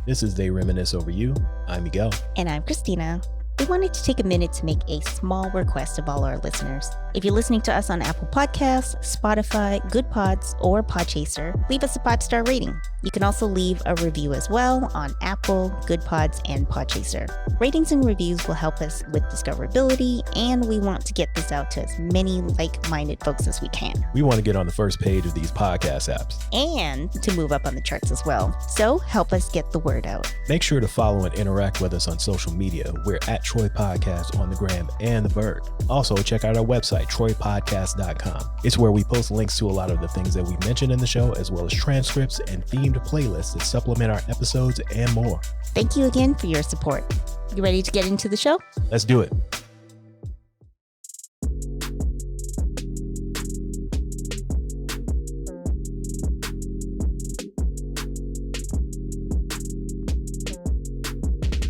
This is They Reminisce Over You. I'm Miguel. And I'm Christina. We wanted to take a minute to make a small request of all our listeners. If you're listening to us on Apple Podcasts, Spotify, Goodpods, or Podchaser, leave us a 5-star rating. You can also leave a review as well on Apple, Goodpods, and Podchaser. Ratings and reviews will help us with discoverability, and we want to get this out to as many like-minded folks as we can. We want to get on the first page of these podcast apps. And to move up on the charts as well. So help us get the word out. Make sure to follow and interact with us on social media. We're at Troy Podcast on the gram and the Bird. Also, check out our website, troypodcast.com. It's where we post links to a lot of the things that we mentioned in the show, as well as transcripts and themed playlists that supplement our episodes and more. Thank you again for your support. You ready to get into the show? Let's do it.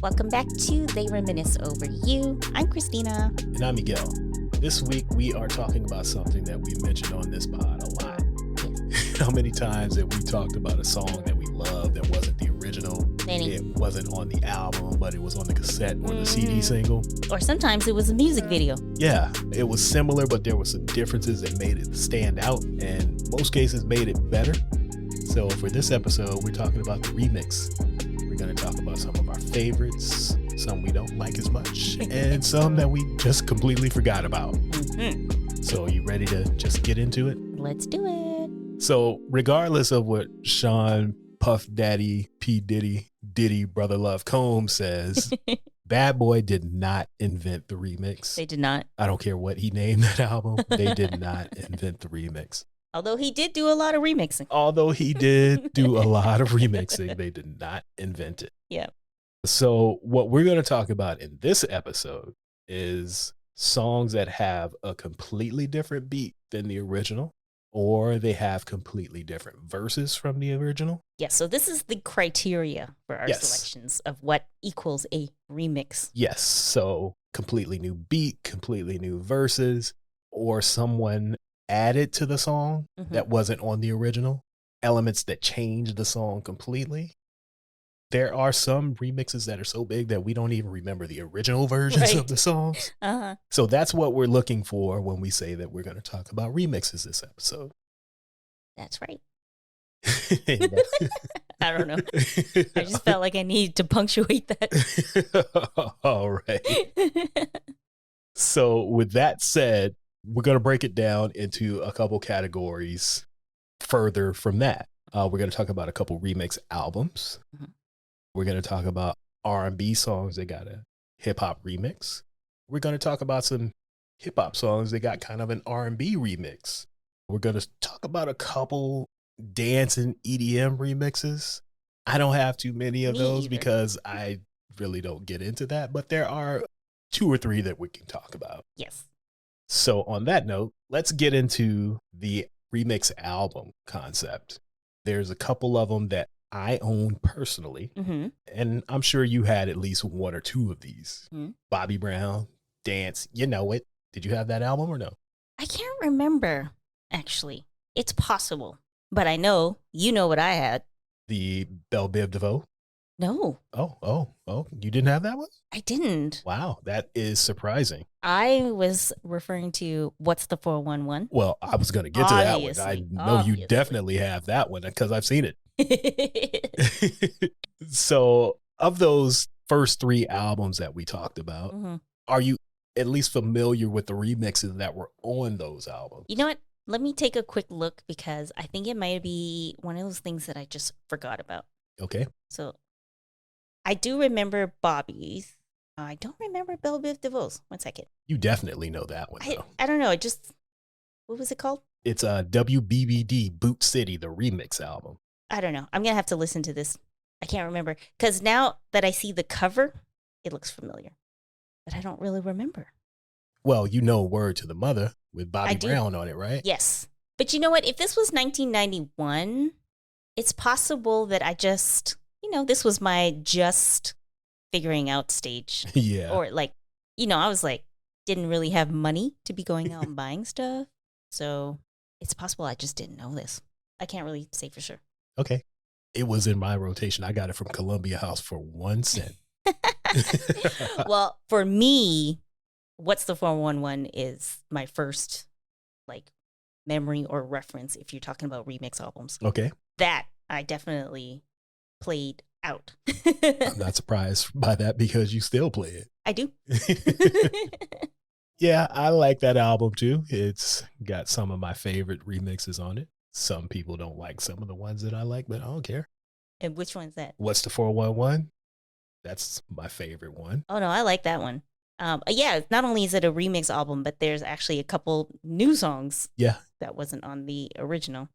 Welcome back to They Reminisce Over You. I'm Christina. And I'm Miguel. This week we are talking about something that we mentioned on this pod a lot. How many times have we talked about a song that we love that wasn't the original? Many. It wasn't on the album, but it was on the cassette or the CD single. Or sometimes it was a music video. Yeah, it was similar, but there were some differences that made it stand out, and most cases made it better. So for this episode, we're talking about the remix. We're going to talk about some of our favorites, some we don't like as much, and some that we just completely forgot about. So you ready to just get into it? Let's do it. So regardless of what Sean Puff Daddy P Diddy Brother Love Combs says, Bad Boy did not invent the remix. They did not. I don't care what he named that album. They did not invent the remix. Although he did do a lot of remixing. They did not invent it. Yeah. So what we're going to talk about in this episode is songs that have a completely different beat than the original, or they have completely different verses from the original. Yeah, so this is the criteria for our selections of what equals a remix. Yes, so completely new beat, completely new verses, or someone added to the song that wasn't on the original, elements that changed the song completely. There are some remixes that are so big that we don't even remember the original versions of the songs. So that's what we're looking for when we say that we're going to talk about remixes this episode. That's right. I don't know. I just felt like I needed to punctuate that. All right. So with that said, we're going to break it down into a couple categories further from that. We're going to talk about a couple remix albums. We're going to talk about R&B songs that got a hip-hop remix. We're going to talk about some hip-hop songs that got kind of an R&B remix. We're going to talk about a couple dance and EDM remixes. I don't have too many of those because I really don't get into that, but there are 2 or 3 that we can talk about. Yes. So on that note, let's get into the remix album concept. There's a couple of them that I own personally, and I'm sure you had at least 1 or 2 of these. Bobby Brown, Dance, you know it. Did you have that album or no? I can't remember, actually. It's possible, but I know you know what I had. The Belle Biv DeVoe? No. Oh, you didn't have that one? I didn't. Wow, that is surprising. I was referring to What's the 411? Well, I was going to get to that one. I know you definitely have that one because I've seen it. So of those first 3 albums that we talked about, are you at least familiar with the remixes that were on those albums? You know what? Let me take a quick look because I think it might be one of those things that I just forgot about. Okay. So I do remember Bobby's. I don't remember Belle Biv DeVoe's. 1 second. You definitely know that one, though. I don't know. What was it called? It's a WBBD Boot City, the remix album. I don't know. I'm going to have to listen to this. I can't remember. Because now that I see the cover, it looks familiar. But I don't really remember. Well, you know Word to the Mother with Bobby Brown on it, right? Yes. But you know what? If this was 1991, it's possible that I just, this was my just figuring out stage. Yeah. Or I was didn't really have money to be going out and buying stuff. So it's possible I just didn't know this. I can't really say for sure. Okay. It was in my rotation. I got it from Columbia House for 1 cent. Well, for me, What's the 411 is my first like memory or reference if you're talking about remix albums. Okay. That I definitely played out. I'm not surprised by that because you still play it. I do. Yeah, I like that album too. It's got some of my favorite remixes on it. Some people don't like some of the ones that I like, but I don't care. And which one's that? What's the 411? That's my favorite one. Oh, no, I like that one. Yeah, not only is it a remix album, but there's actually a couple new songs. Yeah. That wasn't on the original.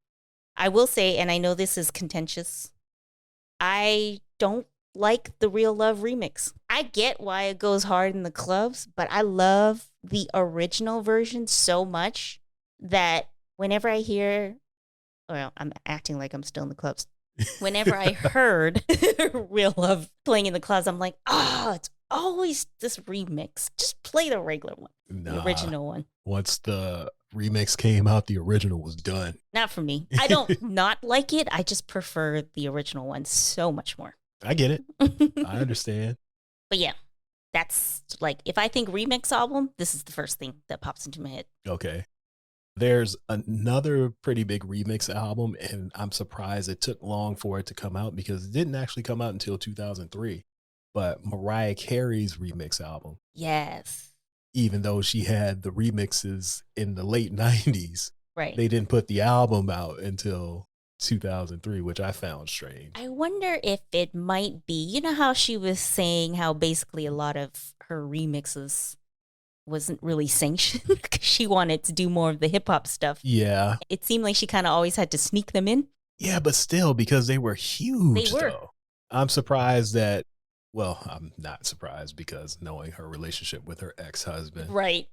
I will say, and I know this is contentious, I don't like the Real Love remix. I get why it goes hard in the clubs, but I love the original version so much that whenever I hear, well, I'm acting like I'm still in the clubs. Whenever I heard Real Love playing in the clubs, I'm like, it's always this remix. Just play the regular one, the original one. Once the remix came out, the original was done. Not for me. I don't not like it. I just prefer the original one so much more. I get it. I understand. But yeah, that's like, if I think remix album, this is the first thing that pops into my head. Okay. There's another pretty big remix album, and I'm surprised it took long for it to come out because it didn't actually come out until 2003. But Mariah Carey's remix album. Yes. Even though she had the remixes in the late 90s, right? They didn't put the album out until 2003, which I found strange. I wonder if it might be, you know how she was saying how basically a lot of her remixes wasn't really sanctioned because she wanted to do more of the hip hop stuff. Yeah. It seemed like she kind of always had to sneak them in. Yeah, but still, because they were huge, they were. Though. I'm surprised that, well, I'm not surprised because knowing her relationship with her ex-husband. Right.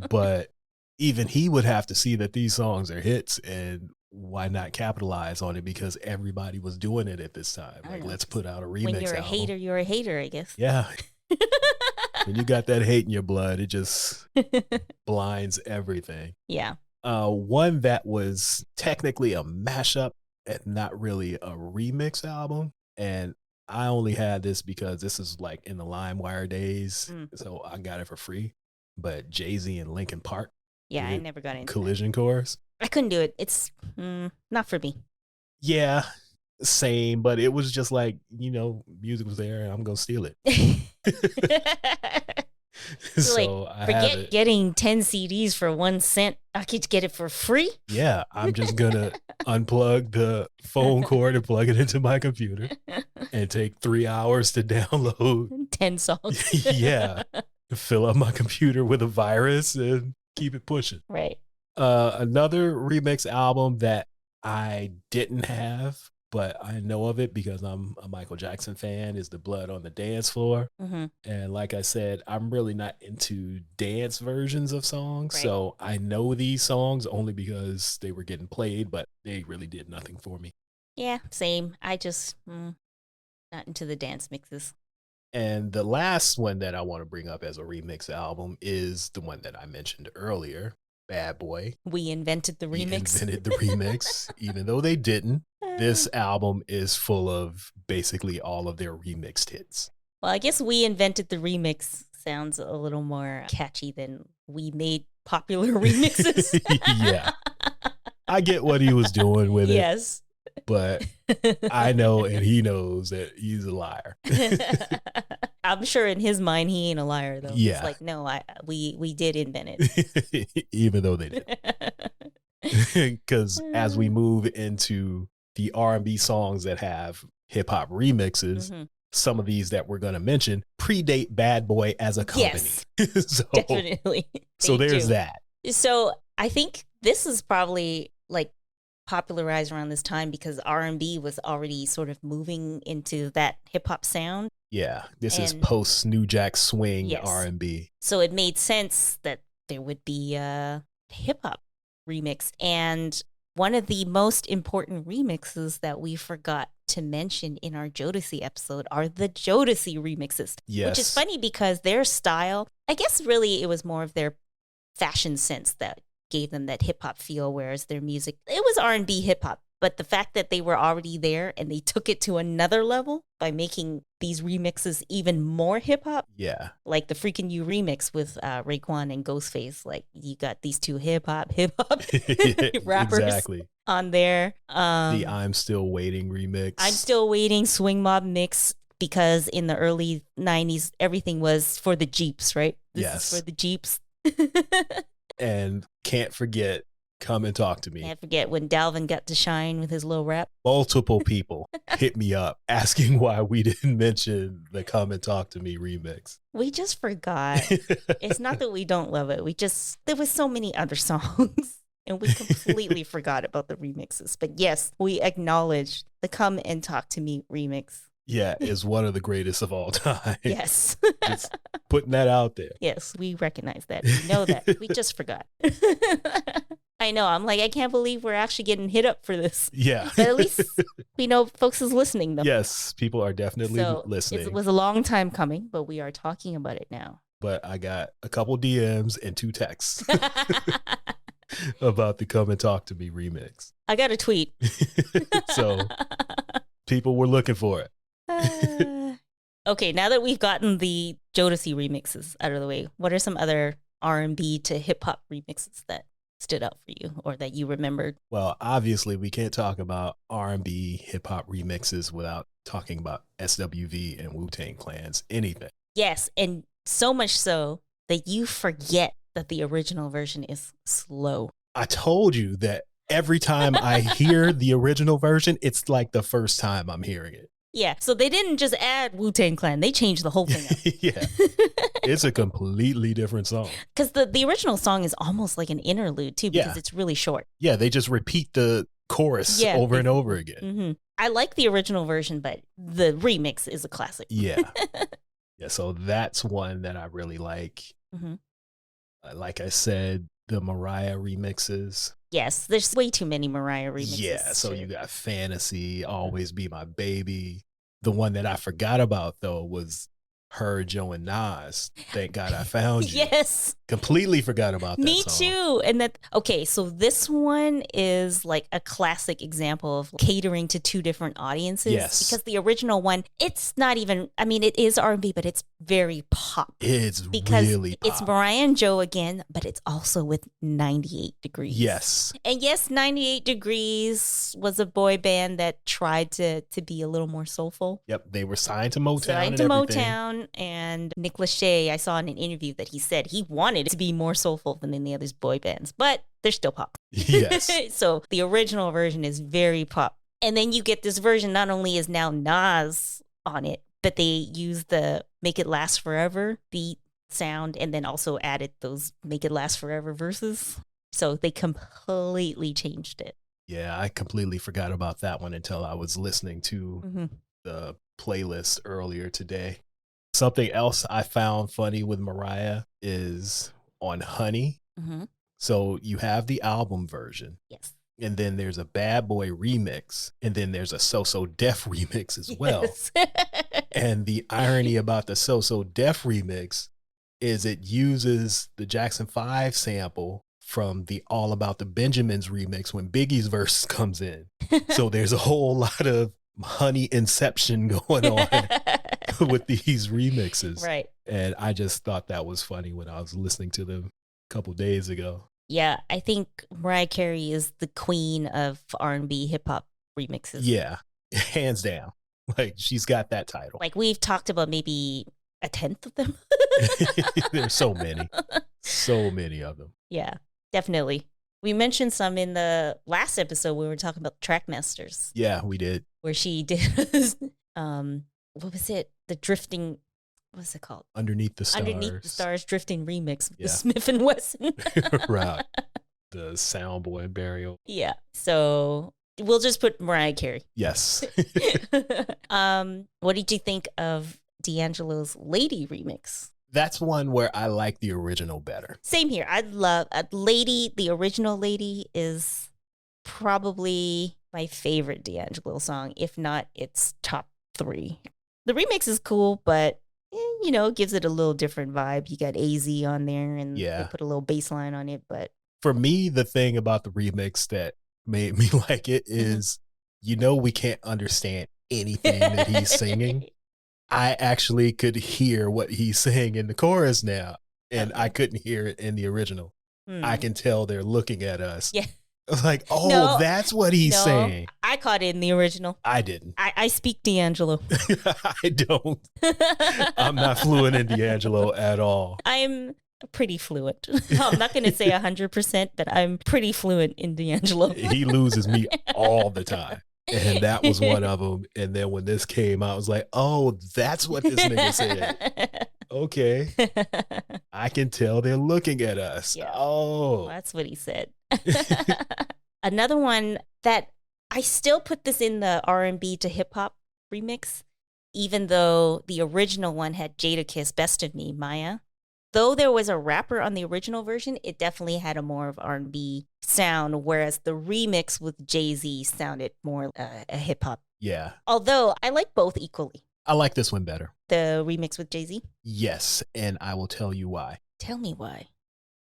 But even he would have to see that these songs are hits, and why not capitalize on it because everybody was doing it at this time. Like, let's put out a remix When you're a hater, you're a hater, I guess. Yeah. When you got that hate in your blood, it just blinds everything. Yeah. One that was technically a mashup and not really a remix album. And I only had this because this is like in the LimeWire days. So I got it for free. But Jay-Z and Linkin Park. Yeah, I never got into Collision Course. I couldn't do it. It's not for me. Yeah, same. But it was just like, music was there and I'm going to steal it. So like, forget getting 10 CDs for 1 cent. I could get it for free. Yeah, I'm just going to unplug the phone cord and plug it into my computer and take 3 hours to download 10 songs. Yeah, fill up my computer with a virus and keep it pushing. Right. Another remix album that I didn't have, but I know of it because I'm a Michael Jackson fan, is The Blood on the Dance Floor. Mm-hmm. And like I said, I'm really not into dance versions of songs. Right. So I know these songs only because they were getting played, but they really did nothing for me. Yeah, same. I just not into the dance mixes. And the last one that I want to bring up as a remix album is the one that I mentioned earlier, Bad Boy. We invented the remix. We invented the remix, even though they didn't. This album is full of basically all of their remixed hits. Well, I guess We Invented the Remix sounds a little more catchy than We Made Popular Remixes. Yeah. I get what he was doing with it. Yes. But I know and he knows that he's a liar. I'm sure in his mind he ain't a liar though. Yeah. It's like, no, we did invent it. Even though they did. Because as we move into the R&B songs that have hip hop remixes, some of these that we're going to mention predate Bad Boy as a company. Yes, so, definitely. So there's that. So I think this is probably like popularized around this time because R&B was already sort of moving into that hip hop sound. Yeah, this is post New Jack Swing R&B. So it made sense that there would be a hip hop remix. And one of the most important remixes that we forgot to mention in our Jodeci episode are the Jodeci remixes. Yes. Which is funny because their style, I guess really it was more of their fashion sense that gave them that hip hop feel, whereas their music, it was R&B hip hop But the fact that they were already there and they took it to another level by making these remixes even more hip hop. Yeah. Like the Freakin' You remix with Raekwon and Ghostface. Like you got these two hip hop rappers exactly. on there. The I'm Still Waiting remix. I'm Still Waiting swing mob mix, because in the early 90s, everything was for the Jeeps, right? This is for the Jeeps. And can't forget Come and Talk to Me. Can't forget when Dalvin got to shine with his little rap. Multiple people hit me up asking why we didn't mention the Come and Talk to Me remix. We just forgot. It's not that we don't love it. There was so many other songs and we completely forgot about the remixes. But yes, we acknowledge the Come and Talk to Me remix. Yeah, is one of the greatest of all time. Yes. Just putting that out there. Yes, we recognize that. We know that. We just forgot. I know. I'm like, I can't believe we're actually getting hit up for this. Yeah. But at least we know folks is listening, though. Yes, people are definitely listening. It was a long time coming, but we are talking about it now. But I got a couple DMs and 2 texts about the Come and Talk to Me remix. I got a tweet. So people were looking for it. Okay, now that we've gotten the Jodeci remixes out of the way, what are some other R&B to hip hop remixes that stood out for you or that you remembered? Well, obviously we can't talk about R&B hip hop remixes without talking about SWV and Wu-Tang Clan's Anything. Yes, and so much so that you forget that the original version is slow. I told you that every time I hear the original version, it's like the first time I'm hearing it. Yeah, so they didn't just add Wu-Tang Clan. They changed the whole thing up. Yeah, it's a completely different song. Because the original song is almost like an interlude, too, because it's really short. Yeah, they just repeat the chorus over and over again. Mm-hmm. I like the original version, but the remix is a classic. Yeah. Yeah, so that's one that I really like. Mm-hmm. Like I said, the Mariah remixes. Yes, there's way too many Mariah remixes. Yeah, so you got Fantasy, Always Be My Baby. The one that I forgot about, though, was her, Joe, and Nas. Thank God I Found You. Yes. Completely forgot about that Me song. too. And okay, so this one is like a classic example of catering to two different audiences. Yes. Because the original one, it's not even, I mean, it is R&B, but it's very pop. It's because really pop. It's Mariah and Joe again, but it's also with 98 Degrees. Yes. And yes, 98 Degrees was a boy band that tried to be a little more soulful. Yep, they were signed to Motown. Motown, and Nick Lachey, I saw in an interview that he said he wanted to be more soulful than the other boy bands, but they're still pop. Yes. So the original version is very pop. And then you get this version, not only is now Nas on it, but they use the Make It Last Forever beat sound and then also added those Make It Last Forever verses. So they completely changed it. Yeah, I completely forgot about that one until I was listening to the playlist earlier today. Something else I found funny with Mariah is on Honey. Mm-hmm. So you have the album version. Yes. And then there's a Bad Boy remix. And then there's a So So Def remix as well. Yes. And the irony about the So So Def remix is it uses the Jackson 5 sample from the All About the Benjamins remix when Biggie's verse comes in. So there's a whole lot of Honey inception going on with these remixes. Right. And I just thought that was funny when I was listening to them a couple days ago. Yeah, I think Mariah Carey is the queen of R&B hip hop remixes. Yeah, hands down. Like, she's got that title. Like, we've talked about maybe a tenth of them. There's so many of them. Yeah, definitely. We mentioned some in the last episode when we were talking about Trackmasters. Yeah, we did. Where she did, what was it? The drifting, what's it called? Underneath the Stars. Underneath the Stars drifting remix with the Smith and Wesson. Right. The Soundboy burial. Yeah. So we'll just put Mariah Carey. Yes. What did you think of D'Angelo's Lady remix? That's one where I like the original better. Same here. I love Lady. The original Lady is probably my favorite D'Angelo song, if not its top 3. The remix is cool, but it gives it a little different vibe. You got AZ on there, and they put a little bass line on it. But for me, the thing about the remix that made me like it is, we can't understand anything that he's singing. I actually could hear what he's saying in the chorus now, and I couldn't hear it in the original. I can tell they're looking at us. Yeah. Like, oh, that's what he's saying. I caught it in the original. I didn't. I speak D'Angelo. I don't. I'm not fluent in D'Angelo at all. I'm pretty fluent. I'm not going to say 100%, but I'm pretty fluent in D'Angelo. He loses me all the time. And that was one of them. And then when this came out, I was like, oh, that's what this nigga said. Okay. I can tell they're looking at us. Yeah. Oh. Well, that's what he said. Another one that I still put this in the R&B to hip hop remix, even though the original one had Jadakiss, Best of Me, Maya. Though there was a rapper on the original version, it definitely had a more of R&B sound, whereas the remix with Jay-Z sounded more a hip hop. Yeah. Although I like both equally. I like this one better. The remix with Jay-Z? Yes, and I will tell you why. Tell me why.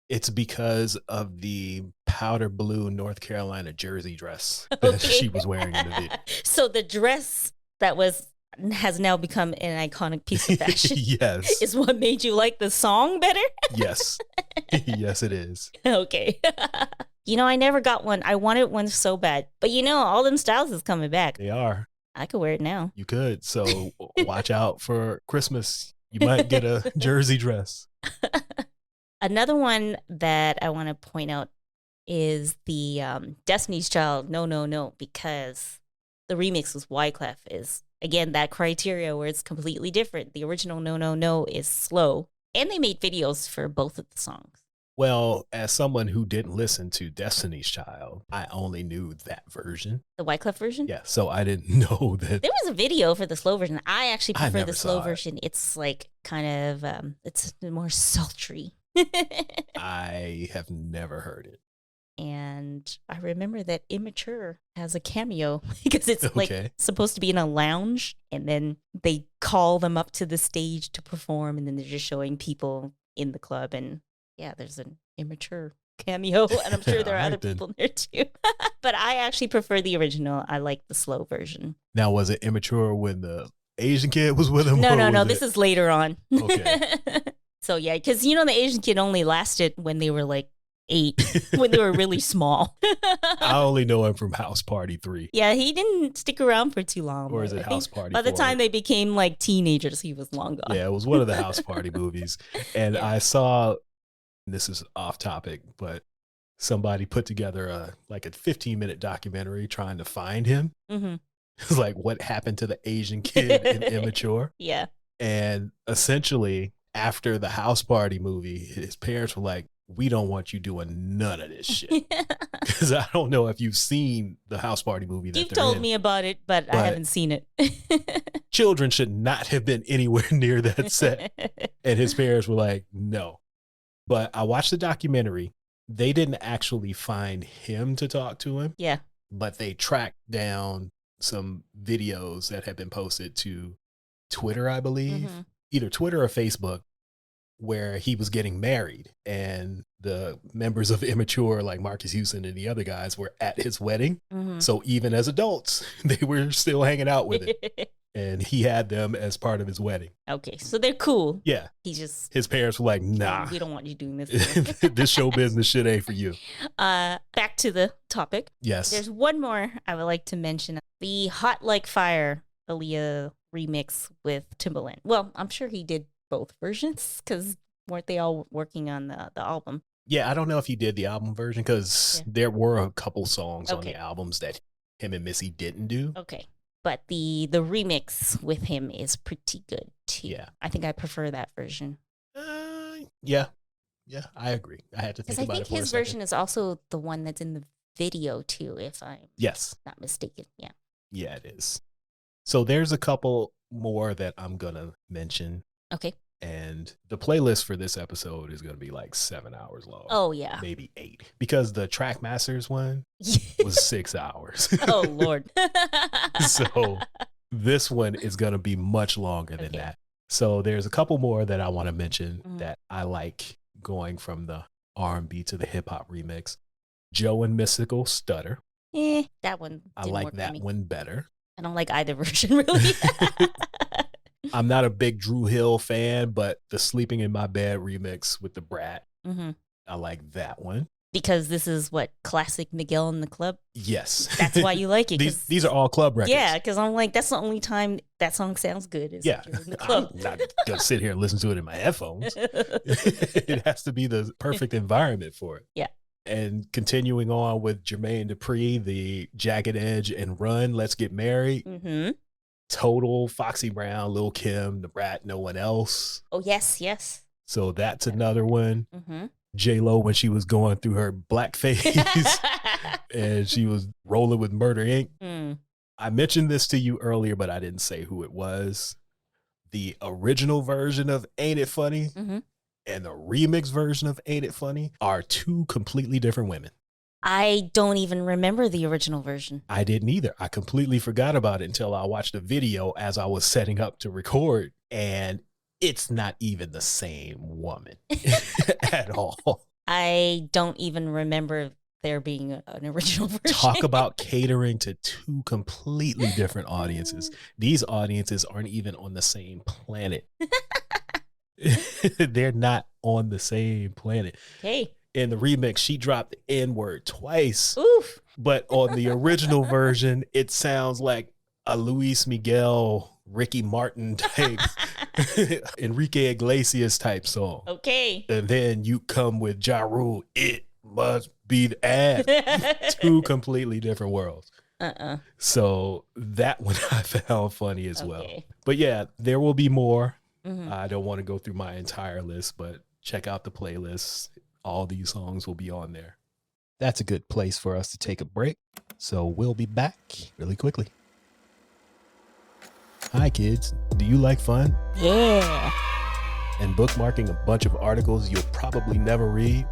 It's because of the powder blue North Carolina jersey dress that she was wearing in the video. So the dress that has now become an iconic piece of fashion. Yes. Is what made you like the song better? Yes. Yes, it is. Okay. I never got one. I wanted one so bad. But all them styles is coming back. They are. I could wear it now. You could. So watch out for Christmas. You might get a jersey dress. Another one that I want to point out is the Destiny's Child, No, No, No, because the remix with Wyclef is, again, that criteria where it's completely different. The original No, No, No is slow. And they made videos for both of the songs. Well, as someone who didn't listen to Destiny's Child, I only knew that version. The Wyclef version? Yeah, so I didn't know that. There was a video for the slow version. I actually prefer the slow saw it. version. It's like kind of, it's more sultry. I have never heard it. And I remember that Immature has a cameo because it's like supposed to be in a lounge, and then they call them up to the stage to perform, and then they're just showing people in the club, and yeah, there's an Immature cameo, and I'm sure there are other people there too. But I actually prefer the original. I like the slow version. Now, was it Immature when the Asian kid was with him? No. This is later on. Okay. So yeah, because the Asian kid only lasted when they were like 8, when they were really small. I only know him from House Party 3. Yeah, he didn't stick around for too long. Or is it House Party 4? By the time they became like teenagers, he was long gone. Yeah, it was one of the House Party movies. And I saw, this is off topic, but somebody put together a 15-minute documentary trying to find him. Mm-hmm. It's like, what happened to the Asian kid in Immature? Yeah. And essentially, after the House Party movie, his parents were like, we don't want you doing none of this shit. Because I don't know if you've seen the House Party movie that You've told me about it, but I haven't seen it. Children should not have been anywhere near that set. And his parents were like, no. But I watched the documentary. They didn't actually find him to talk to him. Yeah. But they tracked down some videos that had been posted to Twitter, I believe. Mm-hmm. Either Twitter or Facebook, where he was getting married, and the members of Immature, like Marcus Houston and the other guys, were at his wedding. Mm-hmm. So even as adults, they were still hanging out with him. And he had them as part of his wedding. Okay, so they're cool. Yeah. His parents were like, nah. We don't want you doing this. This show business shit ain't for you. Back to the topic. Yes. There's one more I would like to mention. The Hot Like Fire Aaliyah remix with Timbaland. Well, I'm sure he did both versions, because weren't they all working on the album? Yeah, I don't know if he did the album version, because there were a couple songs on the albums that him and Missy didn't do. Okay. But the remix with him is pretty good too. Yeah. I think I prefer that version. Yeah, I agree. I had to think about it for a second. I think his version is also the one that's in the video too, if I'm not mistaken. Yeah. Yeah, it is. So there's a couple more that I'm going to mention. Okay. And the playlist for this episode is going to be like 7 hours long. Oh, yeah. Maybe 8. Because the Trackmasters one was 6 hours. Oh, Lord. So this one is going to be much longer than that. So there's a couple more that I want to mention that I like going from the R&B to the hip hop remix. Joe and Mystical, Stutter. That one didn't I like work for that me. one better. I don't like either version, really. I'm not a big Drew Hill fan, but the Sleeping in My Bed remix with the Brat, I like that one. Because this is what, classic Miguel in the Club? Yes. That's why you like it. These are all club records. Yeah, because I'm like, that's the only time that song sounds good is if you're in the club. I'm not going to sit here and listen to it in my headphones. It has to be the perfect environment for it. Yeah. And continuing on with Jermaine Dupri, the Jagged Edge and Run, Let's Get Married. Total, Foxy Brown, Lil' Kim, The Brat, No One Else. Oh, yes. So that's another one. J-Lo, when she was going through her blackface and she was rolling with Murder Inc. I mentioned this to you earlier, but I didn't say who it was. The original version of Ain't It Funny and the remix version of Ain't It Funny are two completely different women. I don't even remember the original version. I didn't either. I completely forgot about it until I watched the video as I was setting up to record, and it's not even the same woman at all. I don't even remember there being an original version. Talk about catering to two completely different audiences. These audiences aren't even on the same planet. They're not on the same planet. Okay. In the remix, she dropped the N-word twice. Oof. But on the original version, it sounds like a Luis Miguel, Ricky Martin type, Enrique Iglesias type song. Okay. And then you come with Ja Rule, It Must Be the Ass. Two completely different worlds. So that one I found funny as well. But yeah, there will be more. I don't want to go through my entire list, but check out the playlist. All these songs will be on there. That's a good place for us to take a break. So we'll be back really quickly. Hi kids, do you like fun? Yeah. And bookmarking a bunch of articles you'll probably never read?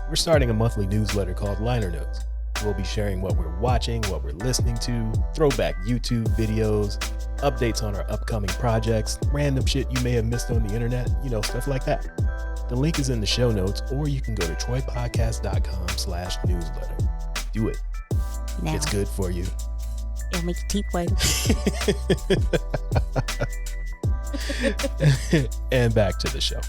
We're starting a monthly newsletter called Liner Notes. We'll be sharing what we're watching, what we're listening to, throwback YouTube videos, updates on our upcoming projects, random shit you may have missed on the internet, stuff like that. The link is in the show notes, or you can go to troypodcast.com/newsletter. Do it. Now. It's good for you. It'll make your teeth whiter. And back to the show.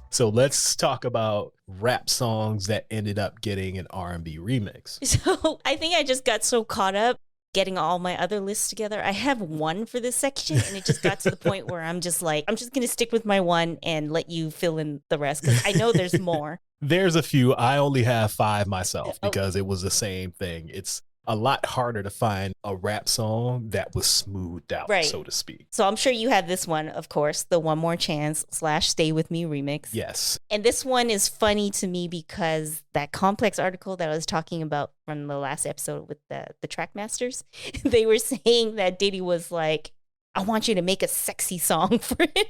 So let's talk about rap songs that ended up getting an R&B remix. So I think I just got so caught up getting all my other lists together. I have one for this section, and it just got to the point where I'm just like, I'm just going to stick with my one and let you fill in the rest, because I know there's more. There's a few. I only have 5 myself because it was the same thing. It's a lot harder to find a rap song that was smoothed out, so to speak. So I'm sure you have this one, of course, the One More Chance / Stay With Me remix. Yes. And this one is funny to me because that Complex article that I was talking about from the last episode with the Trackmasters, they were saying that Diddy was like, I want you to make a sexy song for him.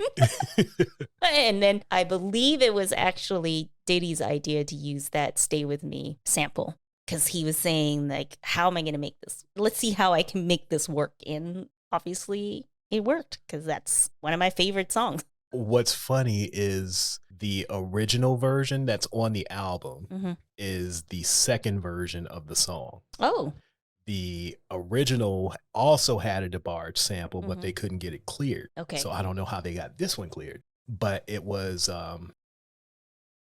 And then I believe it was actually Diddy's idea to use that Stay With Me sample. Because he was saying, like, how am I going to make this? Let's see how I can make this work. And obviously it worked, because that's one of my favorite songs. What's funny is the original version that's on the album is the second version of the song. Oh. The original also had a DeBarge sample, but they couldn't get it cleared. Okay. So I don't know how they got this one cleared. But it was...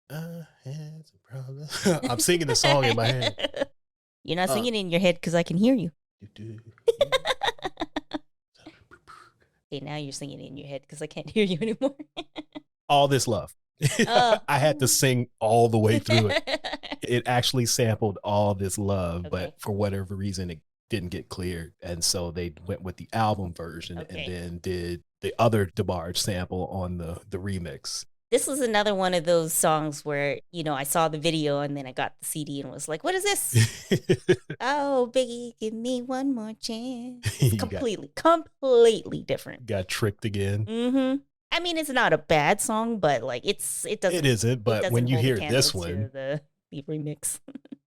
I'm singing the song in my head. You're not singing it in your head because I can hear you. Okay, now you're singing it in your head because I can't hear you anymore. All This Love. I had to sing all the way through it. It actually sampled All This Love, but for whatever reason, it didn't get cleared. And so they went with the album version and then did the other DeBarge sample on the remix. This was another one of those songs where, I saw the video and then I got the CD and was like, what is this? Oh, Biggie, give me one more chance. Completely different. Got tricked again. I mean, it's not a bad song, but like it doesn't. It isn't, but when you hear this one, the remix.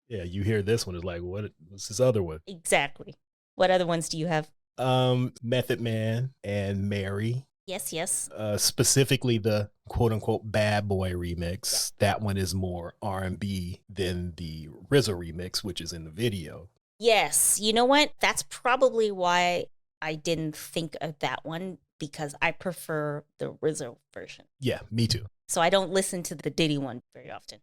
Yeah, you hear this one, it's like, what's this other one? Exactly. What other ones do you have? Method Man and Mary. Yes. Specifically the quote unquote Bad Boy remix. That one is more R&B than the RZA remix, which is in the video. Yes. You know what? That's probably why I didn't think of that one, because I prefer the Rizzo version. Yeah, me too. So I don't listen to the Diddy one very often.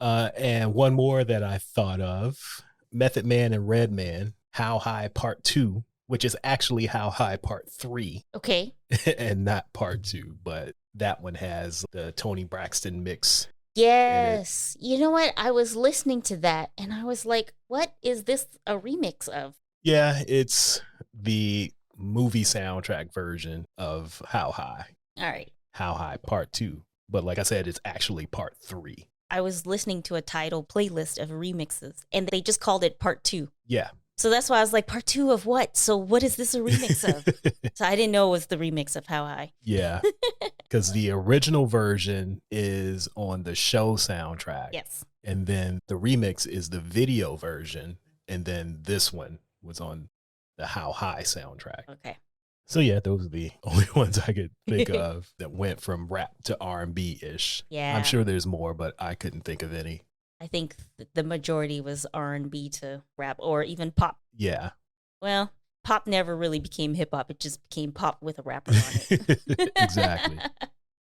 And one more that I thought of, Method Man and Redman, How High Part 2, which is actually How High Part 3. Okay. And not Part 2, but that one has the Tony Braxton mix. Yes. You know what? I was listening to that and I was like, what is this a remix of? Yeah, it's the movie soundtrack version of How High. All right. How High Part 2. But like I said, it's actually Part 3. I was listening to a Tidal playlist of remixes and they just called it Part 2. Yeah. So that's why I was like, Part 2 of what? So what is this a remix of? So I didn't know it was the remix of How High. Yeah. Because the original version is on the show soundtrack. Yes. And then the remix is the video version. And then this one was on the How High soundtrack. Okay. So yeah, those are the only ones I could think of that went from rap to R&B-ish. Yeah. I'm sure there's more, but I couldn't think of any. I think the majority was R&B to rap or even pop. Yeah. Well, pop never really became hip hop. It just became pop with a rapper on it. Exactly.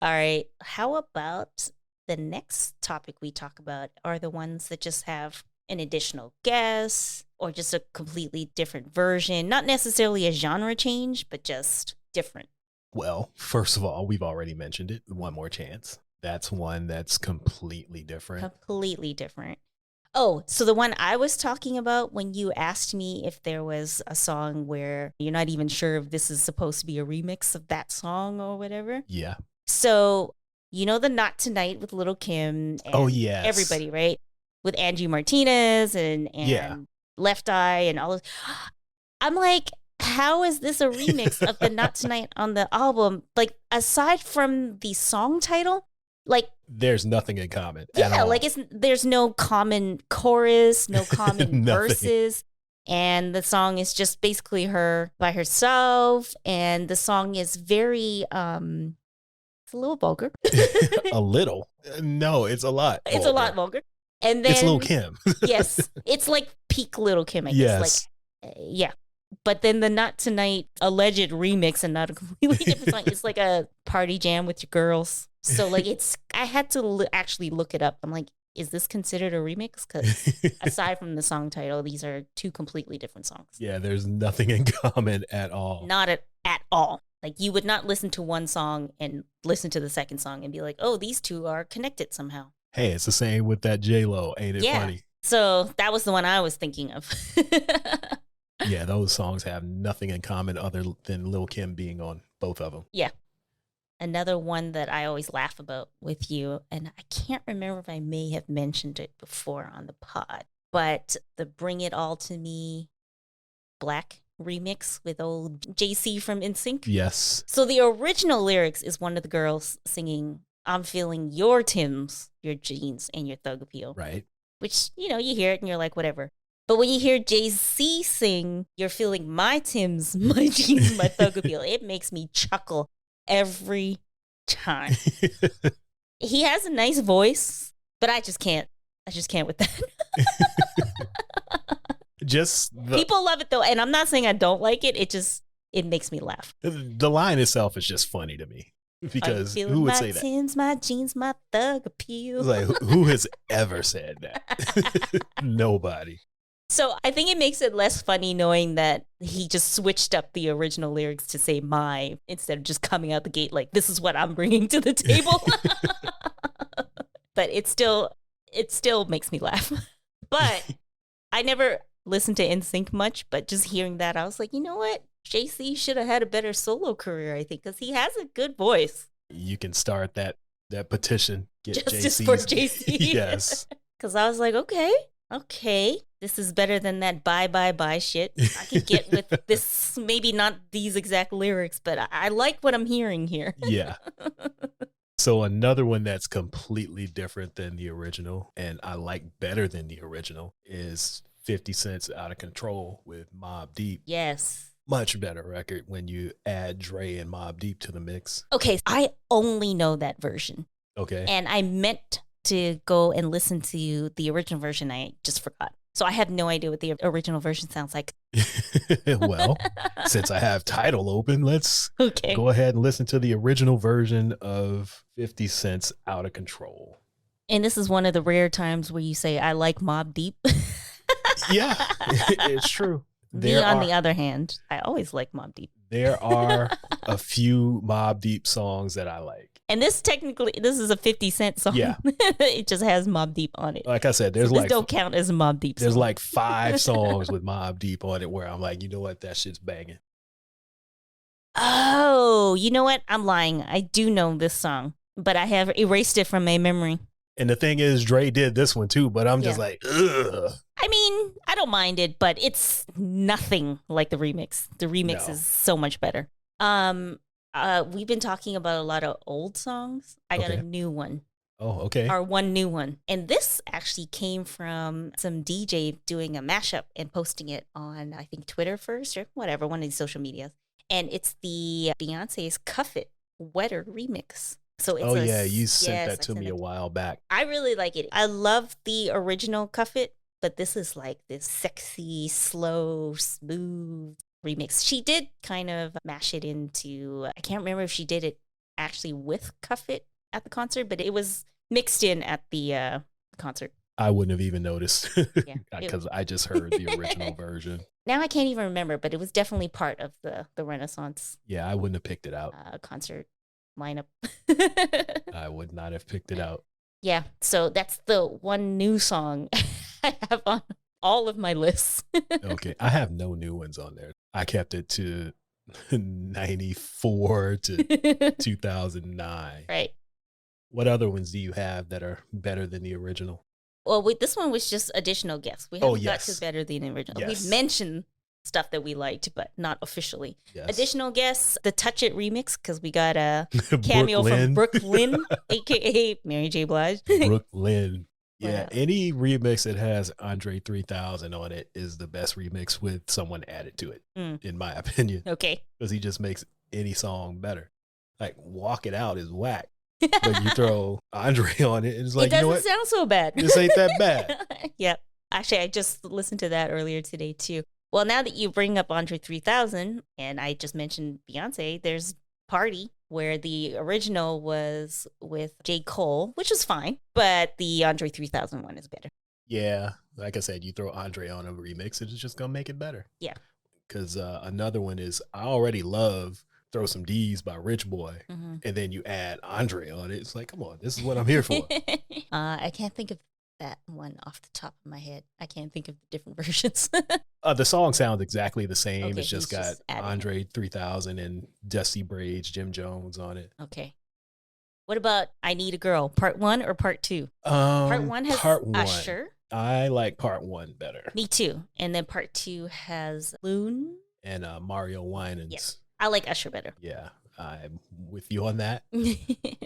All right. How about the next topic we talk about are the ones that just have an additional guest or just a completely different version? Not necessarily a genre change, but just different. Well, first of all, we've already mentioned it. One More Chance. That's one that's completely different. Completely different. Oh, so the one I was talking about when you asked me if there was a song where you're not even sure if this is supposed to be a remix of that song or whatever. Yeah. So, you know, the Not Tonight with Lil' Kim. And oh, yes. Everybody, right? With Angie Martinez and yeah. Left Eye and all of. I'm like, how is this a remix of the Not Tonight on the album? Like, aside from the song title, like there's nothing in common. Yeah, at all. like there's no common chorus, no common verses. And the song is just basically her by herself. And the song is very it's a little vulgar. A little. No, it's a lot. It's a lot vulgar. And then it's Lil' Kim. Yes. It's like peak Lil' Kim, I guess. Yes. Like yeah. But then the Not Tonight alleged remix and not a completely different song. It's like a party jam with your girls. So like I had to actually look it up. I'm like, is this considered a remix? Because aside from the song title, these are two completely different songs. Yeah, there's nothing in common at all. Not at all. Like you would not listen to one song and listen to the second song and be like, oh, these two are connected somehow. Hey, it's the same with that J-Lo. Ain't it funny? So that was the one I was thinking of. Yeah, those songs have nothing in common other than Lil' Kim being on both of them. Yeah. Another one that I always laugh about with you, and I can't remember if I may have mentioned it before on the pod, but the Bring It All to Me Black remix with old JC from NSYNC. Yes. So the original lyrics is one of the girls singing, I'm feeling your Timbs, your jeans, and your thug appeal. Right. Which, you know, you hear it and you're like, whatever. But when you hear Jay-Z sing, you're feeling my Timbs, my jeans, my thug appeal, it makes me chuckle every time. He has a nice voice, but I just can't with that. People love it though, and I'm not saying I don't like it. It makes me laugh. The line itself is just funny to me because who would say that? My Timbs, my jeans, my thug appeal. It's like who has ever said that? Nobody. So I think it makes it less funny knowing that he just switched up the original lyrics to say my instead of just coming out the gate like, this is what I'm bringing to the table. But it still makes me laugh. But I never listened to NSYNC much, but just hearing that, I was like, you know what? JC should have had a better solo career, I think, because he has a good voice. You can start that petition. Get Justice for JC. Yes. Because I was like, okay, this is better than that bye shit. I can get with this, maybe not these exact lyrics, but I like what I'm hearing here. Yeah. So another one that's completely different than the original, and I like better than the original, is 50 Cent's Out of Control with Mobb Deep. Yes. Much better record when you add Dre and Mobb Deep to the mix. Okay, I only know that version. Okay. And I meant to go and listen to the original version. I just forgot. So I have no idea what the original version sounds like. Well, since I have Tidal open, let's Okay. go ahead and listen to the original version of 50 Cent's Out of Control. And this is one of the rare times where you say, I like Mobb Deep. Yeah, it's true. Me, on the other hand, I always like Mobb Deep. There are a few Mobb Deep songs that I like. And this is a 50 Cent song. Yeah. It just has Mobb Deep on it. Like I said, there's so this don't count as a Mobb Deep song. There's like 5 songs with Mobb Deep on it where I'm like, you know what? That shit's banging. Oh, you know what? I'm lying. I do know this song, but I have erased it from my memory. And the thing is, Dre did this one too, but I'm just like, ugh. I mean, I don't mind it, but it's nothing like the remix. The remix is so much better. We've been talking about a lot of old songs. I got a new one. Oh, okay. Or one new one. And this actually came from some DJ doing a mashup and posting it on, I think, Twitter first or whatever, one of these social medias. And it's the Beyonce's Cuff It Wetter remix. So it's you sent that to me a while back. I really like it. I love the original Cuff It, but this is like this sexy, slow, smooth remix. She did kind of mash it into, I can't remember if she did it actually with Cuff It at the concert, but it was mixed in at the concert. I wouldn't have even noticed because I just heard the original version. Now I can't even remember, but it was definitely part of the Renaissance. Yeah, I wouldn't have picked it out. Concert lineup. I would not have picked it out. Yeah, so that's the one new song I have on all of my lists. Okay, I have no new ones on there. I kept it to 94 to 2009. Right. What other ones do you have that are better than the original? Well, this one was just additional guests. We haven't got to better than the original. Yes. We've mentioned stuff that we liked, but not officially. Yes. Additional guests, the Touch It remix, because we got a cameo from Brooklyn, a.k.a. Mary J. Blige. Brooklyn. Yeah, any remix that has Andre 3000 on it is the best remix with someone added to it, in my opinion. Okay. Because he just makes any song better. Like, Walk It Out is whack. But you throw Andre on it, and it's like, it doesn't sound so bad. This ain't that bad. Yep. Actually, I just listened to that earlier today, too. Well, now that you bring up Andre 3000, and I just mentioned Beyonce, there's Party, where the original was with J. Cole, which was fine, but the Andre 3000 one is better. Yeah. Like I said, you throw Andre on a remix, it's just going to make it better. Yeah. Because another one is, I already love Throw Some D's by Rich Boy, and then you add Andre on it. It's like, come on, this is what I'm here for. I can't think of that one off the top of my head. I can't think of the different versions. The song sounds exactly the same. Okay, it's just Andre 3000 and Dusty Braids, Jim Jones on it. Okay. What about I Need a Girl, part 1 or part 2? Part 1 has Usher. I like part 1 better. Me too. And then part 2 has Loon. And Mario Winans. Yes. I like Usher better. Yeah, I'm with you on that.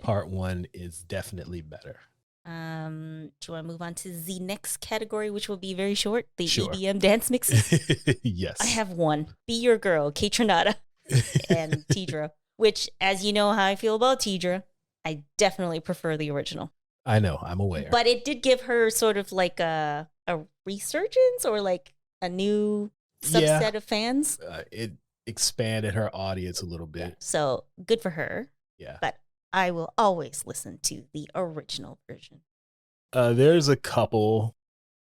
Part 1 is definitely better. Do you want to move on to the next category, which will be very short? The EDM dance mixes? Yes. I have one. Be Your Girl, Kate Trinata and Tidra, which, as you know how I feel about Tidra, I definitely prefer the original. I know, I'm aware. But it did give her sort of like a resurgence or like a new subset of fans. It expanded her audience a little bit. Yeah. So good for her. Yeah. But I will always listen to the original version. There's a couple,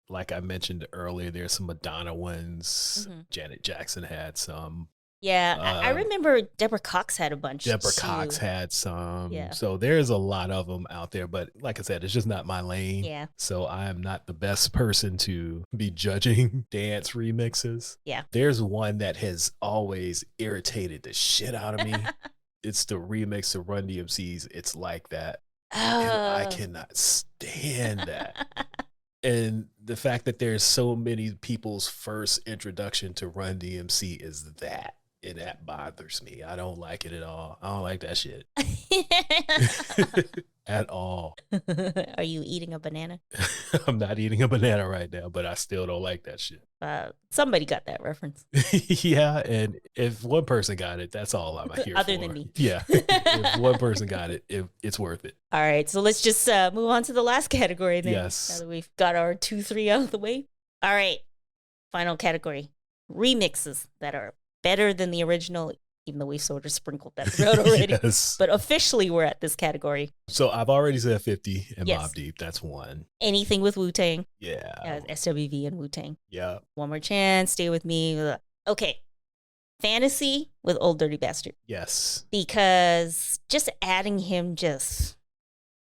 like I mentioned earlier, there's some Madonna ones. Janet Jackson had some. Yeah, I remember Deborah Cox had a bunch. Deborah Cox had some. Yeah. So there's a lot of them out there. But like I said, it's just not my lane. Yeah. So I am not the best person to be judging dance remixes. Yeah. There's one that has always irritated the shit out of me. It's the remix of Run DMC's It's Like That. And I cannot stand that. And the fact that there's so many people's first introduction to Run DMC is that. And that bothers me. I don't like it at all. I don't like that shit. At all. Are you eating a banana? I'm not eating a banana right now, but I still don't like that shit. Somebody got that reference. Yeah, and if one person got it, that's all I'm here Other for. than me. Yeah, if one person got it, it's worth it. All right, so let's just move on to the last category then. Yes. Now that we've got our 2, 3 out of the way. All right. Final category. Remixes that are better than the original, even though we've sort of sprinkled that throughout already. Yes. But officially, we're at this category. So I've already said 50 and Yes. Mobb Deep. That's one. Anything with Wu-Tang. Yeah. SWV and Wu-Tang. Yeah. One More Chance, Stay With Me. Okay. Fantasy with Old Dirty Bastard. Yes. Because just adding him it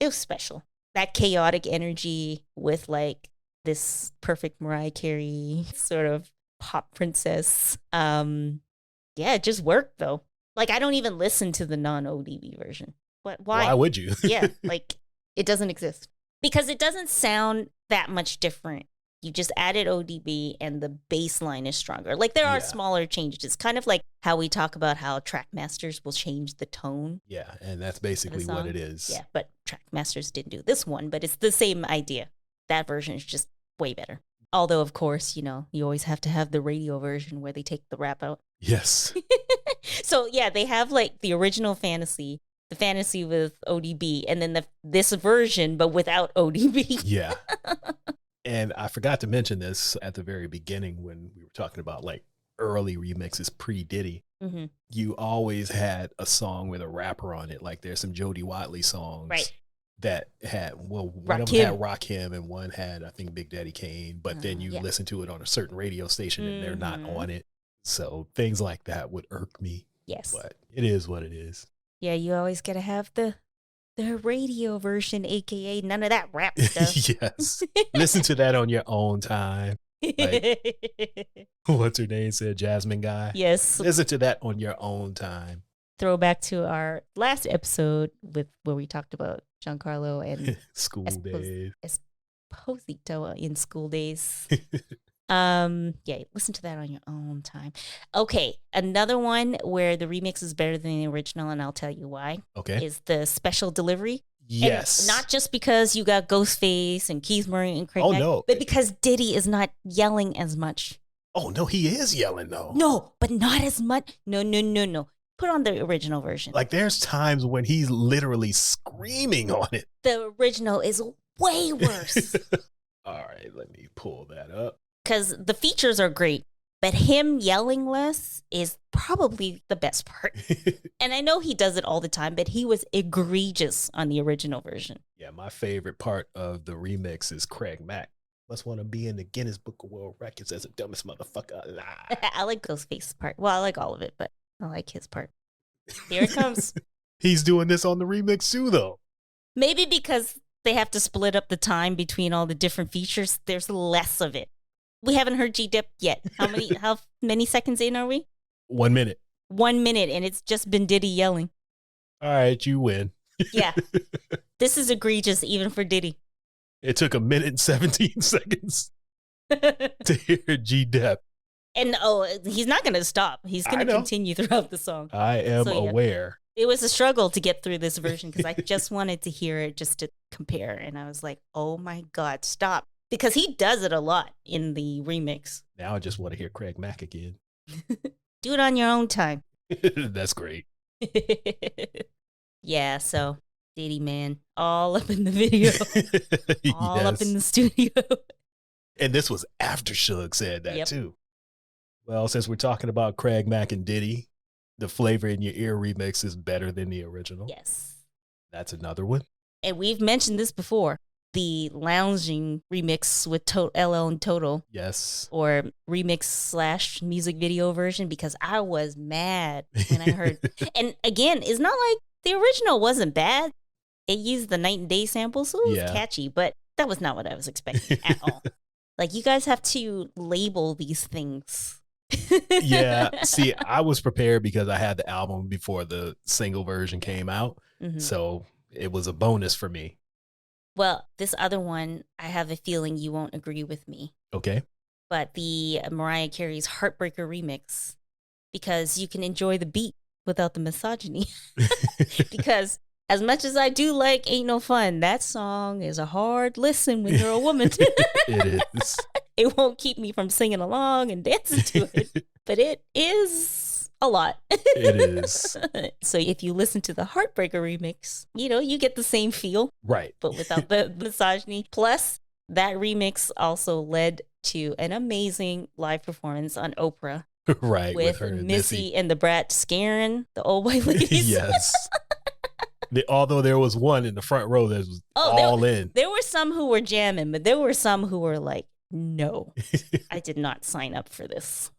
was special. That chaotic energy with like this perfect Mariah Carey sort of pop princess. Yeah, it just worked though. Like I don't even listen to the non-ODB version. Why? Why would you? Yeah, like it doesn't exist. Because it doesn't sound that much different. You just added ODB and the bass line is stronger. Like there are smaller changes. It's kind of like how we talk about how track masters will change the tone. Yeah, and that's basically what it is. Yeah, but track masters didn't do this one, but it's the same idea. That version is just way better. Although, of course, you always have to have the radio version where they take the rap out. Yes. So, yeah, they have like the original Fantasy, the Fantasy with ODB, and then this version, but without ODB. Yeah. And I forgot to mention this at the very beginning when we were talking about like early remixes pre-Diddy. Mm-hmm. You always had a song with a rapper on it. Like there's some Jody Watley songs that had, one of them had Rakim and one had, I think, Big Daddy Kane. But then you listen to it on a certain radio station and they're not on it. So things like that would irk me. Yes. But it is what it is. Yeah, you always got to have the radio version, a.k.a. none of that rap stuff. Yes. Listen to that on your own time. Like, what's her name said? Jasmine Guy? Yes. Listen to that on your own time. Throwback to our last episode where we talked about Giancarlo and school days. Esposito in School Days. Yeah, listen to that on your own time. Okay, another one where the remix is better than the original, and I'll tell you why. Okay. Is the special delivery. Yes. And not just because you got Ghostface and Keith Murray and Craig Mack, no. but because Diddy is not yelling as much. Oh, no, he is yelling, though. No, but not as much. No. Put on the original version. Like, there's times when he's literally screaming on it. The original is way worse. All right, let me pull that up. Because the features are great, but him yelling less is probably the best part. And I know he does it all the time, but he was egregious on the original version. Yeah, my favorite part of the remix is Craig Mack. Must want to be in the Guinness Book of World Records as the dumbest motherfucker alive. I like Ghostface's part. Well, I like all of it, but I like his part. Here it comes. He's doing this on the remix too, though. Maybe because they have to split up the time between all the different features, there's less of it. We haven't heard G-Dip yet. How many seconds in are we? 1 minute. 1 minute, and it's just been Diddy yelling. All right, you win. Yeah. This is egregious even for Diddy. It took 1 minute and 17 seconds to hear G-Dep. And he's not going to stop. He's going to continue throughout the song. I am aware. It was a struggle to get through this version because I just wanted to hear it just to compare. And I was like, oh my God, stop. Because he does it a lot in the remix. Now I just want to hear Craig Mack again. Do it on your own time. That's great. Yeah, so Diddy, man, all up in the video. All up in the studio. And this was after Suge said that too. Well, since we're talking about Craig Mack and Diddy, the Flavor in Your Ear remix is better than the original. Yes. That's another one. And we've mentioned this before. The lounging remix with LL and Toto. Yes. Or remix / music video version, because I was mad when I heard. And again, it's not like the original wasn't bad. It used the Night and Day sample, so it was catchy, but that was not what I was expecting at all. Like, you guys have to label these things. Yeah. See, I was prepared because I had the album before the single version came out. Mm-hmm. So it was a bonus for me. Well, this other one, I have a feeling you won't agree with me. Okay. But the Mariah Carey's Heartbreaker remix, because you can enjoy the beat without the misogyny. Because as much as I do like Ain't No Fun, that song is a hard listen when you're a woman. It is. It won't keep me from singing along and dancing to it, but it is a lot. It is. So if you listen to the Heartbreaker remix, you get the same feel. Right. But without the misogyny. Plus, that remix also led to an amazing live performance on Oprah. Right. With her and Missy and the Brat scaring the old white ladies. Yes. Although there was one in the front row that was all in. There were some who were jamming, but there were some who were like, no, I did not sign up for this.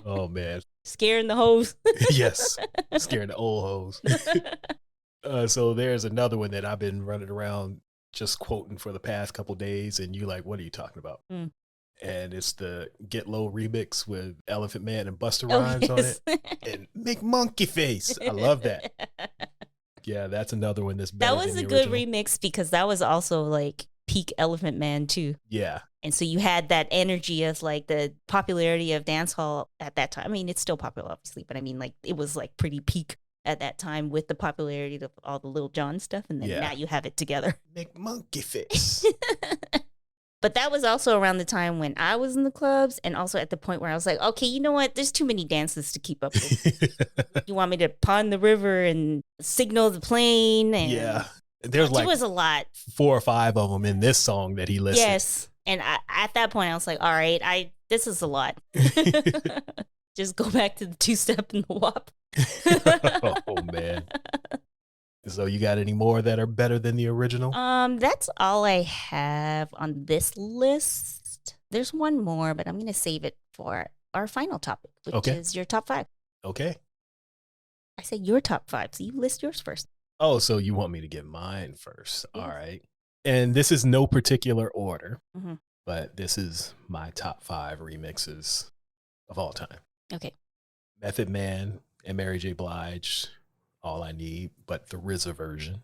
Oh, man. Scaring the hoes. Yes. Scaring the old hoes. So there's another one that I've been running around just quoting for the past couple days. And you like, what are you talking about? Mm. And it's the Get Low remix with Elephant Man and Busta Rhymes on it. And Make Monkey Face. I love that. Yeah, that's another one that's better. That was a good remix because that was also like peak Elephant Man too. Yeah. And so you had that energy of like the popularity of dancehall at that time. I mean, it's still popular, obviously, but I mean, like it was like pretty peak at that time with the popularity of all the Lil Jon stuff. And then now you have it together. Make Monkey Face. But that was also around the time when I was in the clubs and also at the point where I was like, okay, you know what? There's too many dances to keep up with. You want me to pond the river and signal the plane? And yeah. There's like, it was a lot. 4 or 5 of them in this song that he listed. Yes. And at that point, I was like, all right, this is a lot. Just go back to the 2-step and the WAP. Oh, man. So you got any more that are better than the original? That's all I have on this list. There's one more, but I'm going to save it for our final topic, which is your top 5. Okay. I said your top 5, so you list yours first. Oh, so you want me to get mine first. Yes. All right. And this is no particular order, but this is my top 5 remixes of all time. Okay. Method Man and Mary J. Blige, All I Need, but the RZA version.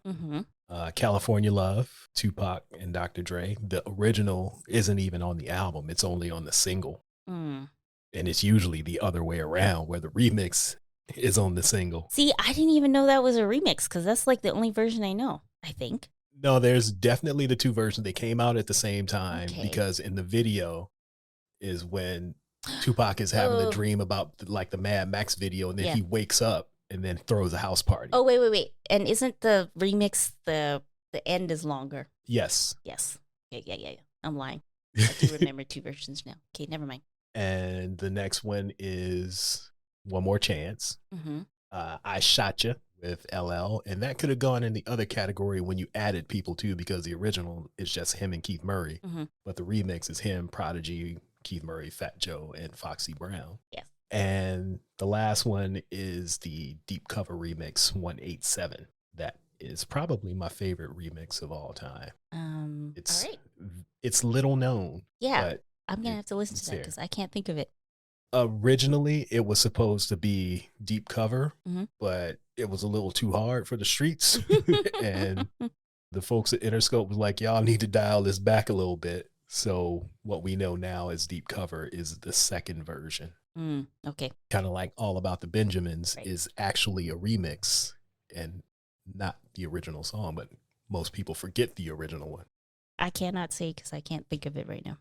California Love, Tupac and Dr. Dre. The original isn't even on the album. It's only on the single. And it's usually the other way around where the remix is on the single. See, I didn't even know that was a remix because that's like the only version I know, I think. No, there's definitely the 2 versions. They came out at the same time because in the video is when Tupac is having a dream about like the Mad Max video, and then he wakes up and then throws a house party. Oh, wait. And isn't the remix, the end is longer? Yes. Yeah. I'm lying. I do remember 2 versions now. Okay, never mind. And the next one is One More Chance. I Shot Ya with LL. And that could have gone in the other category when you added people too, because the original is just him and Keith Murray. But the remix is him, Prodigy, Keith Murray, Fat Joe, and Foxy Brown. Yes. And the last one is the deep cover remix 187. That is probably my favorite remix of all time. All right. It's little known. Yeah. But I'm going to have to listen to that because I can't think of it. Originally, it was supposed to be deep cover, but it was a little too hard for the streets. And the folks at Interscope was like, y'all need to dial this back a little bit. So what we know now as deep cover is the second version. Okay. Kind of like All About the Benjamins is actually a remix and not the original song, but most people forget the original one. I cannot say because I can't think of it right now.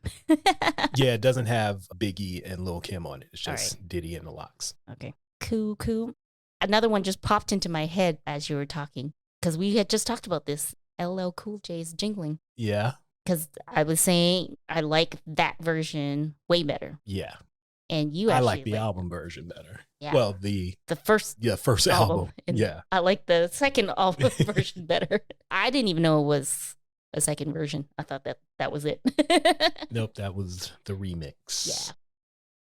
Yeah, it doesn't have Biggie and Lil Kim on it. It's just Diddy and the Lox. Okay. Cool. Another one just popped into my head as you were talking because we had just talked about this. LL Cool J's Jingling. Yeah. Because I was saying I like that version way better. Yeah. And you actually I like the album version better. Yeah. Well, the first album. Yeah. I like the second album version better. I didn't even know it was a second version. I thought that was it. Nope, that was the remix. Yeah.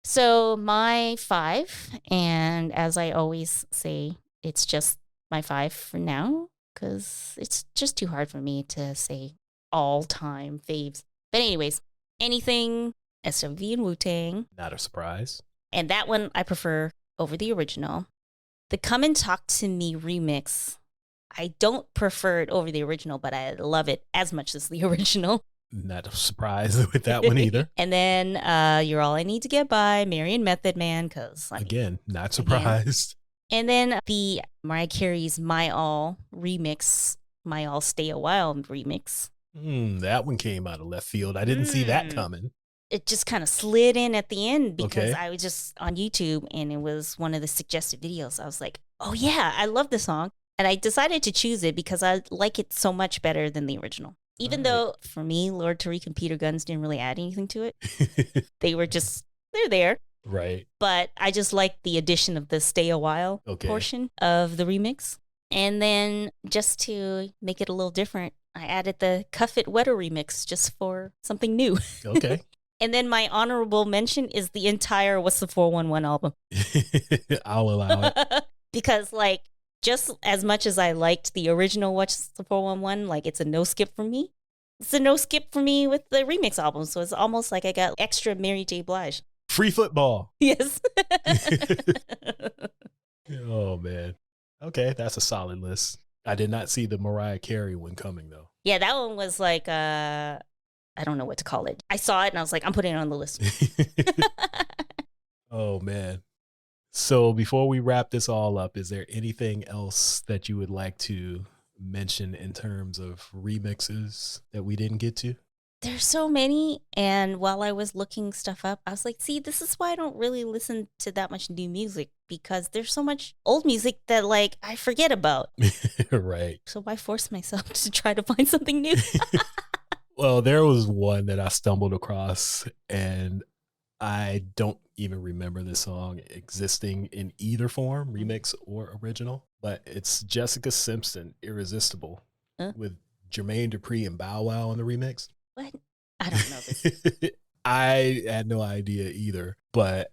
So my 5, and as I always say, it's just my 5 for now because it's just too hard for me to say all-time faves. But anyways, anything SWV and Wu-Tang. Not a surprise. And that one I prefer over the original. The Come and Talk to Me remix, I don't prefer it over the original, but I love it as much as the original. Not a surprise with that one either. And then You're All I Need to Get By, Marion Method Man, because again, not surprised. And then the Mariah Carey's My All remix, My All Stay a While remix. That one came out of left field. I didn't see that coming. It just kind of slid in at the end because I was just on YouTube and it was one of the suggested videos. I was like, oh yeah, I love the song. And I decided to choose it because I like it so much better than the original. Even All right. though for me, Lord Tariq and Peter Guns didn't really add anything to it. They're there. Right. But I just like the addition of the Stay a While portion of the remix. And then just to make it a little different, I added the Cuff It Wetter remix just for something new. Okay. And then my honorable mention is the entire What's the 411 album. I'll allow it. Because, like, just as much as I liked the original What's the 411, like, it's a no skip for me. It's a no skip for me with the remix album. So it's almost like I got extra Mary J. Blige. Free football. Yes. Oh, man. Okay, that's a solid list. I did not see the Mariah Carey one coming, though. Yeah, that one was like, I don't know what to call it. I saw it and I was like, I'm putting it on the list. Oh, man. So before we wrap this all up, is there anything else that you would like to mention in terms of remixes that we didn't get to? There's so many. And while I was looking stuff up, I was like, see, this is why I don't really listen to that much new music, because there's so much old music that, like, I forget about. Right. So why force myself to try to find something new? Well, there was one that I stumbled across, and I don't even remember the song existing in either form, remix or original, but it's Jessica Simpson, Irresistible, with Jermaine Dupri and Bow Wow on the remix. What? I don't know this. I had no idea either, but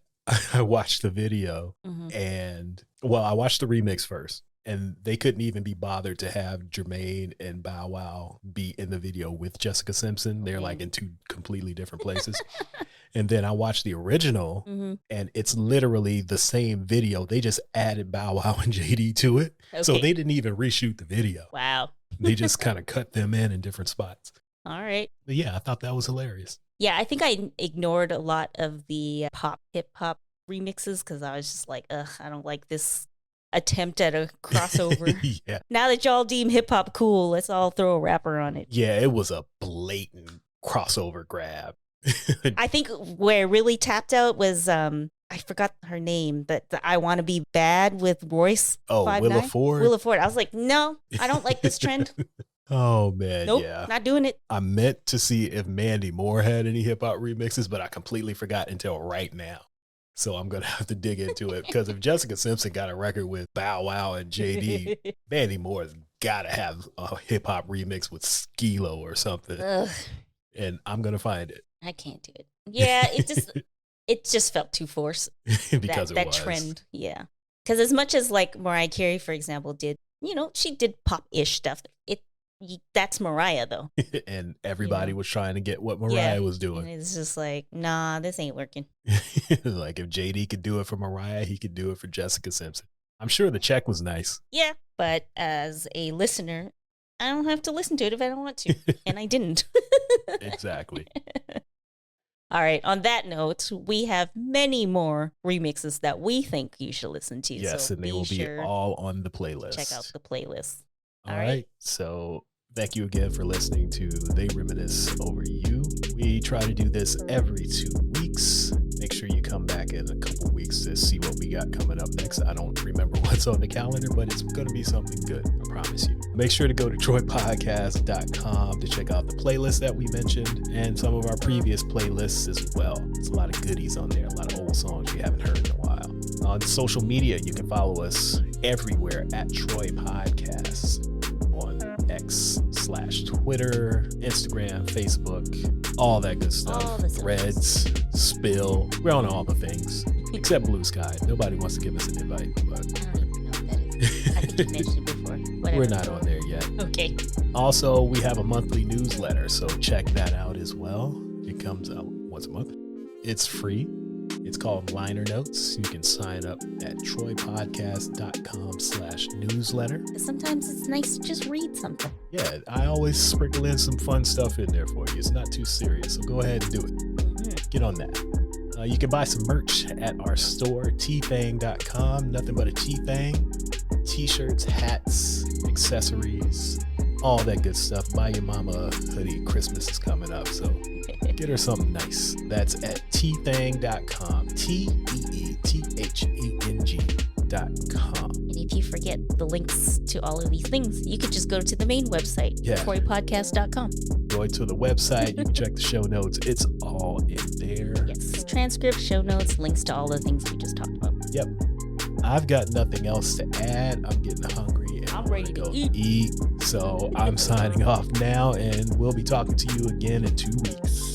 I watched the video and, well, I watched the remix first, and they couldn't even be bothered to have Jermaine and Bow Wow be in the video with Jessica Simpson. They're like in two completely different places. And then I watched the original, and it's literally the same video. They just added Bow Wow and JD to it. Okay. So they didn't even reshoot the video. Wow. They just kind of cut them in different spots. All right. But yeah, I thought that was hilarious. Yeah, I think I ignored a lot of the hip hop remixes because I was just like, ugh, I don't like this attempt at a crossover. Yeah. Now that y'all deem hip hop cool, let's all throw a rapper on it. Yeah, it was a blatant crossover grab. I think where it really tapped out was I forgot her name, but the I Want to Be Bad with Royce. Oh, 5'9". Willa Ford. Willa Ford. I was like, no, I don't like this trend. Oh, man. Nope, yeah. Not doing it. I meant to see if Mandy Moore had any hip hop remixes, but I completely forgot until right now. So I'm going to have to dig into it, because if Jessica Simpson got a record with Bow Wow and JD, Mandy Moore's got to have a hip hop remix with Skee-Lo or something. Ugh. And I'm going to find it. I can't do it. Yeah, it just felt too forced. Because that trend. Yeah. Because as much as like Mariah Carey, for example, did, she did pop-ish stuff. That's Mariah, though. And everybody was trying to get what Mariah was doing. And it's just like, nah, this ain't working. Like if JD could do it for Mariah, he could do it for Jessica Simpson. I'm sure the check was nice. Yeah, but as a listener, I don't have to listen to it if I don't want to. And I didn't. Exactly. All right. On that note, we have many more remixes that we think you should listen to. Yes, so and they will be all on the playlist. Check out the playlist. All right. So thank you again for listening to They Reminisce Over You. We try to do this every 2 weeks. Make sure you come back in a couple weeks to see what we got coming up next. I don't remember what's on the calendar, but it's going to be something good. I promise you. Make sure to go to troypodcast.com to check out the playlist that we mentioned and some of our previous playlists as well. There's a lot of goodies on there, a lot of old songs you haven't heard in a while. On social media, you can follow us everywhere at Troy Podcasts. X/Twitter, Instagram, Facebook, all that good stuff. Threads, Spill. We're on all the things except Blue Sky. Nobody wants to give us an invite, but I don't even know what that is. I think you mentioned it before. Whatever. We're not on there yet. Okay. Also, we have a monthly newsletter, so check that out as well. It comes out once a month. It's free. It's called Liner Notes. You can sign up at troypodcast.com/newsletter. Sometimes it's nice to just read something. Yeah, I always sprinkle in some fun stuff in there for you. It's not too serious, so go ahead and do it. Get on that. You can buy some merch at our store, tthang.com. Nothing but a T-Thang. T-shirts, hats, accessories, all that good stuff. Buy your mama a hoodie. Christmas is coming up, so get her something nice. That's at tthang.com. TEETHENG.com. And if you forget the links to all of these things, you could just go to the main website, troypodcast.com. go to the website. You can check the show notes. It's all in there. Yes. Transcript, show notes, links to all the things we just talked about. Yep. I've got nothing else to add. I'm getting hungry and I'm ready to go eat. So I'm signing off now, and we'll be talking to you again in 2 weeks.